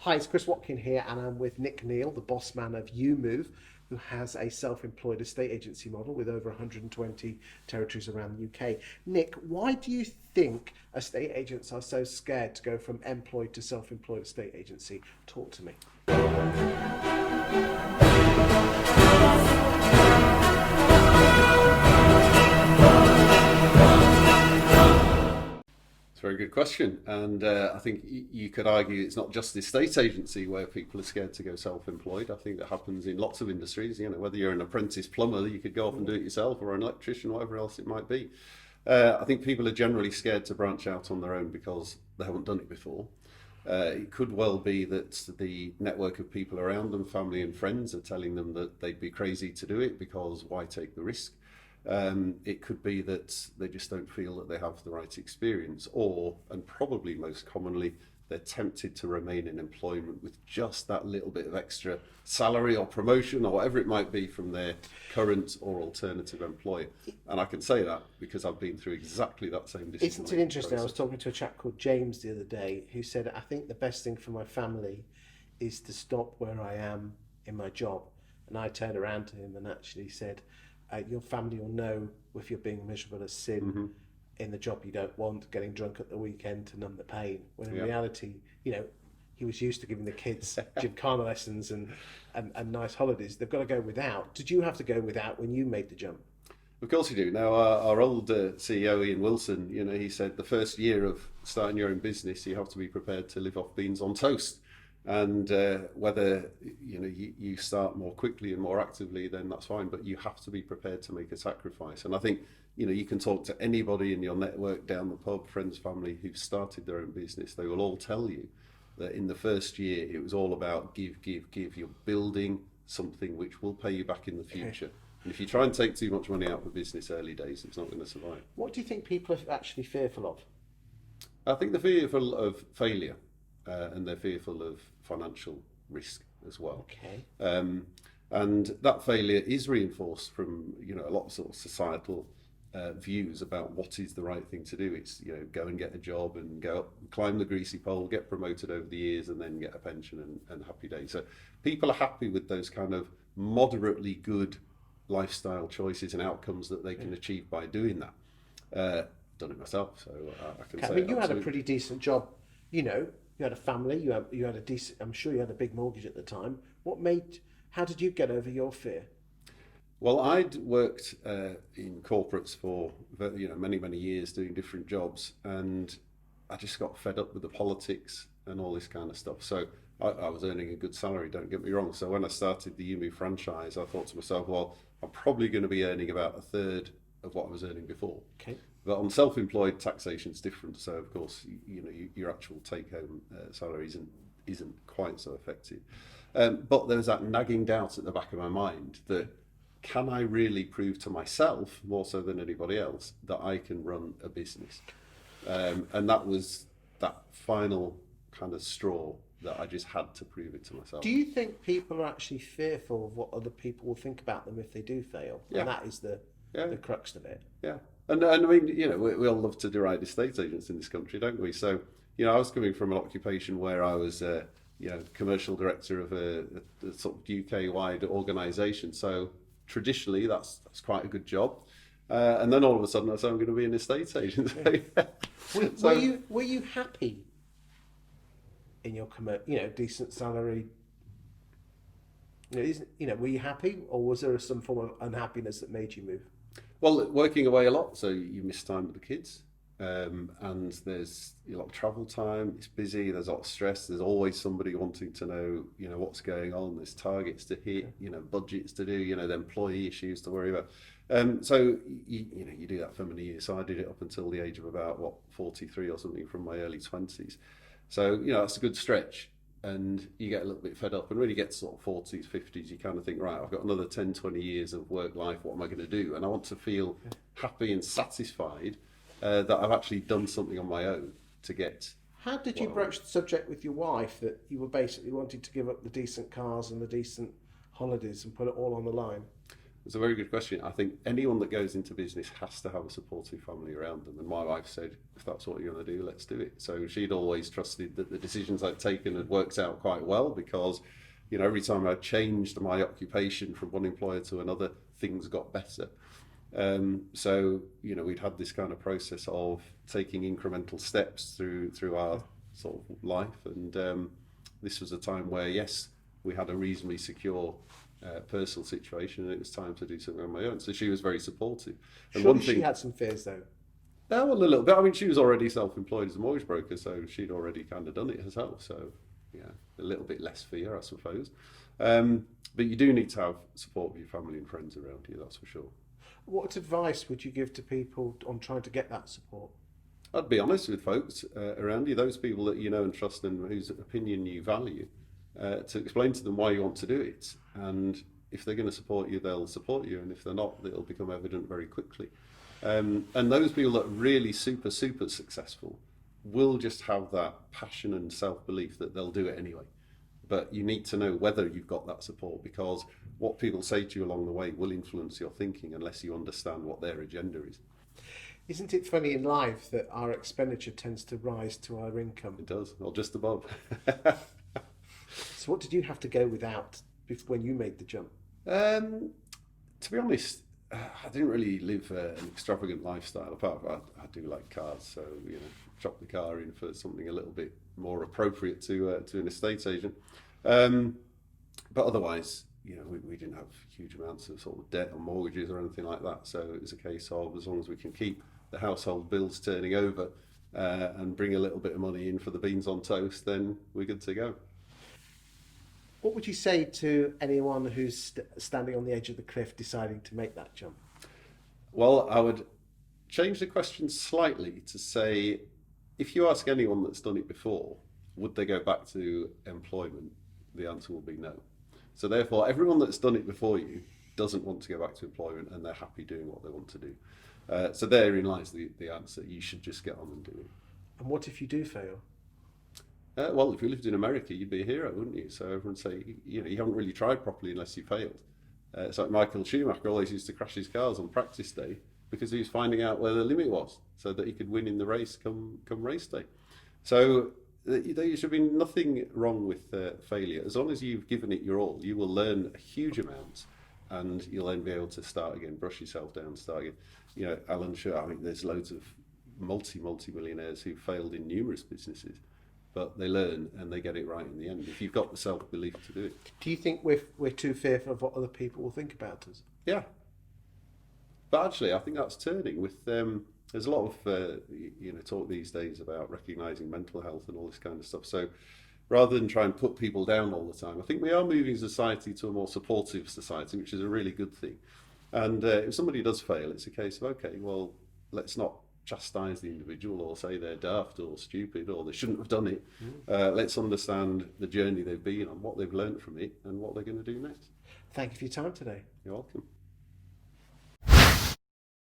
Hi, it's Chris Watkin here, and I'm with Neill, the boss man of Ewemove, who has a self-employed estate agency model with over 120 territories around the UK. Nick, why do you think estate agents are so scared to go from employed to self-employed estate agency? Talk to me. It's a very good question, and I think you could argue it's not just the estate agency where people are scared to go self-employed. I think that happens in lots of industries. You know, whether you're an apprentice plumber, you could go off and do it yourself, or an electrician, whatever else it might be. I think people are generally scared to branch out on their own because they haven't done it before. It could well be that the network of people around them, family and friends, are telling them that they'd be crazy to do it because why take the risk? It could be that they just don't feel that they have the right experience, or, and probably most commonly, they're tempted to remain in employment with just that little bit of extra salary or promotion or whatever it might be from their current or alternative employer. And I can say that because I've been through exactly that same decision. Isn't it interesting? I was talking to a chap called James the other day who said, I think the best thing for my family is to stop where I am in my job. And I turned around to him and actually said, your family will know if you're being miserable as sin in the job you don't want, getting drunk at the weekend to numb the pain. When in reality, you know, he was used to giving the kids gymkhana lessons and nice holidays. They've got to go without. Did you have to go without when you made the jump? Of course you do. Now, our old CEO, Ian Wilson, you know, he said the first year of starting your own business, you have to be prepared to live off beans on toast. And whether you start more quickly and more actively, then that's fine. But you have to be prepared to make a sacrifice. And I think you can talk to anybody in your network, down the pub, friends, family who've started their own business. They will all tell you that in the first year it was all about give. You're building something which will pay you back in the future. And if you try and take too much money out of the business early days, it's not going to survive. What do you think people are actually fearful of? I think they're fearful of failure. And they're fearful of financial risk as well. Okay. And that failure is reinforced from a lot of sort of societal views about what is the right thing to do. It's go and get a job and go up, climb the greasy pole, get promoted over the years, and then get a pension and happy days. So people are happy with those kind of moderately good lifestyle choices and outcomes that they can achieve by doing that. Done it myself, so I can say. I mean, you had a pretty decent job, You had a family. You had a decent. I'm sure you had a big mortgage at the time. How did you get over your fear? Well, I'd worked in corporates for many years doing different jobs, and I just got fed up with the politics and all this kind of stuff. So I was earning a good salary. Don't get me wrong. So when I started the Ewemove franchise, I thought to myself, well, I'm probably going to be earning about a third of what I was earning before. Okay. But on self-employed, taxation's different. So of course, your actual take-home salary isn't quite so effective. But there was that nagging doubt at the back of my mind that can I really prove to myself, more so than anybody else, that I can run a business? And that was that final kind of straw that I just had to prove it to myself. Do you think people are actually fearful of what other people will think about them if they do fail? Yeah. And that is the crux of it. Yeah. And I mean, we all love to deride estate agents in this country, don't we? So, I was coming from an occupation where I was, commercial director of a sort of UK-wide organisation. So traditionally, that's quite a good job. And then all of a sudden, I said I'm going to be an estate agent. Were you happy in your decent salary? Were you happy, or was there some form of unhappiness that made you move? Well, working away a lot, so you miss time with the kids, and there's a lot of travel time. It's busy. There's a lot of stress. There's always somebody wanting to know, what's going on. There's targets to hit, budgets to do, the employee issues to worry about. So you do that for many years. So I did it up until the age of about 43 or something, from my early 20s. So that's a good stretch. And you get a little bit fed up, and when you get to sort of 40s, 50s, you kind of think, right, I've got another 10, 20 years of work life, what am I going to do? And I want to feel happy and satisfied that I've actually done something on my own to get. How did you broach the subject with your wife that you were basically wanting to give up the decent cars and the decent holidays and put it all on the line? It's a very good question. I think anyone that goes into business has to have a supportive family around them. And my wife said, if that's what you're going to do, let's do it. So she'd always trusted that the decisions I'd taken had worked out quite well, because, you know, every time I changed my occupation from one employer to another, things got better. So, you know, we'd had this kind of process of taking incremental steps through our sort of life. And this was a time where, yes, we had a reasonably secure personal situation, and it was time to do something on my own. So she was very supportive. And Surely she had some fears though. Well, a little bit. I mean, she was already self-employed as a mortgage broker, so she'd already kind of done it herself. So, yeah, a little bit less fear, I suppose. But you do need to have support of your family and friends around you, that's for sure. What advice would you give to people on trying to get that support? I'd be honest with folks around you, those people that you know and trust and whose opinion you value, to explain to them why you want to do it. And if they're going to support you, they'll support you. And if they're not, it'll become evident very quickly. And those people that are really super successful will just have that passion and self-belief that they'll do it anyway. But you need to know whether you've got that support, because what people say to you along the way will influence your thinking unless you understand what their agenda is. Isn't it funny in life that our expenditure tends to rise to our income? It does, or just above. So what did you have to go without when you made the jump? To be honest, I didn't really live an extravagant lifestyle. Apart from I do like cars, so you know, chop the car in for something a little bit more appropriate to an estate agent. But otherwise, you know, we didn't have huge amounts of sort of debt or mortgages or anything like that. So it was a case of, as long as we can keep the household bills turning over and bring a little bit of money in for the beans on toast, then we're good to go. What would you say to anyone who's standing on the edge of the cliff deciding to make that jump? Well, I would change the question slightly to say, if you ask anyone that's done it before, would they go back to employment? The answer will be no. So therefore, everyone that's done it before you doesn't want to go back to employment, and they're happy doing what they want to do. So therein lies the answer. You should just get on and do it. And what if you do fail? Well, if you lived in America, you'd be a hero, wouldn't you? So everyone say, you know, you haven't really tried properly unless you failed. It's like Michael Schumacher always used to crash his cars on practice day because he was finding out where the limit was so that he could win in the race come race day. So there should be nothing wrong with failure. As long as you've given it your all, you will learn a huge amount, and you'll then be able to start again, brush yourself down, start again. You know, Alan Sure, I mean, there's loads of multi-millionaires who failed in numerous businesses, but they learn and they get it right in the end, if you've got the self-belief to do it. Do you think we're too fearful of what other people will think about us? Yeah. But actually, I think that's turning with... there's a lot of talk these days about recognising mental health and all this kind of stuff. So rather than try and put people down all the time, I think we are moving society to a more supportive society, which is a really good thing. And if somebody does fail, it's a case of, okay, well, let's not chastise the individual or say they're daft or stupid or they shouldn't have done it. Let's understand the journey they've been on, what they've learned from it, and what they're going to do next. Thank you for your time today. You're welcome.